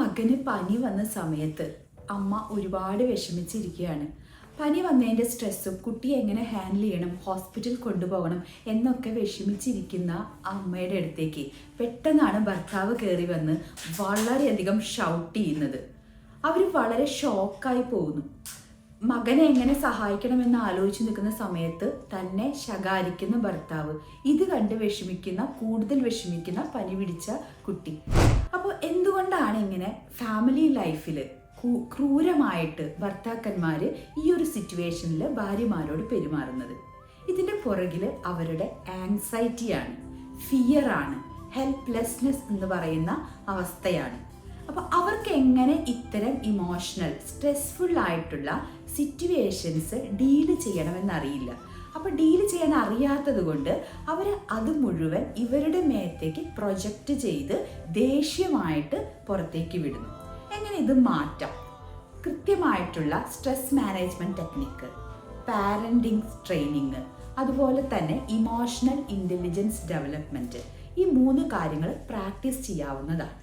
മകന് പനി വന്ന സമയത്ത് അമ്മ ഒരുപാട് വിഷമിച്ചിരിക്കുകയാണ്. പനി വന്നതിൻ്റെ സ്ട്രെസ്സും കുട്ടിയെ എങ്ങനെ ഹാൻഡിൽ ചെയ്യണം, ഹോസ്പിറ്റൽ കൊണ്ടുപോകണം എന്നൊക്കെ വിഷമിച്ചിരിക്കുന്ന അമ്മയുടെ അടുത്തേക്ക് പെട്ടെന്നാണ് ഭർത്താവ് കയറി വന്ന് വളരെയധികം ഷൗട്ട് ചെയ്യുന്നത്. അവർ വളരെ ഷോക്കായി പോകുന്നു. മകനെ എങ്ങനെ സഹായിക്കണമെന്ന് ആലോചിച്ച് നിൽക്കുന്ന സമയത്ത് തന്നെ ശകാരിക്കുന്ന ഭർത്താവ്. ഇത് കണ്ട് കൂടുതൽ വിഷമിക്കുന്ന പനി പിടിച്ച കുട്ടി. അപ്പോൾ എന്തുകൊണ്ടാണ് ഇങ്ങനെ ഫാമിലി ലൈഫിൽ ക്രൂരമായിട്ട് ഭർത്താക്കന്മാർ ഈ ഒരു സിറ്റുവേഷനിൽ ഭാര്യമാരോട് പെരുമാറുന്നത്? ഇതിൻ്റെ പുറകിൽ അവരുടെ ആങ്സൈറ്റിയാണ്, ഫിയറാണ്, ഹെൽപ്ലെസ്നെസ് എന്ന് പറയുന്ന അവസ്ഥയാണ്. അപ്പോൾ അവർക്ക് എങ്ങനെ ഇത്തരം ഇമോഷണൽ സ്ട്രെസ്ഫുൾ ആയിട്ടുള്ള സിറ്റുവേഷൻസ് ഡീല് ചെയ്യണമെന്നറിയില്ല. അപ്പോൾ ഡീല് ചെയ്യാൻ അറിയാത്തത് കൊണ്ട് അവർ അത് മുഴുവൻ ഇവരുടെ മേത്തേക്ക് പ്രൊജക്റ്റ് ചെയ്ത് ദേഷ്യമായിട്ട് പുറത്തേക്ക് വിടുന്നു. എങ്ങനെ ഇത് മാറ്റാം? കൃത്യമായിട്ടുള്ള stress management technique, parenting training, അതുപോലെ തന്നെ ഇമോഷണൽ ഇൻ്റലിജൻസ് ഡെവലപ്മെൻറ്റ്, ഈ 3 കാര്യങ്ങൾ പ്രാക്ടീസ് ചെയ്യാവുന്നതാണ്.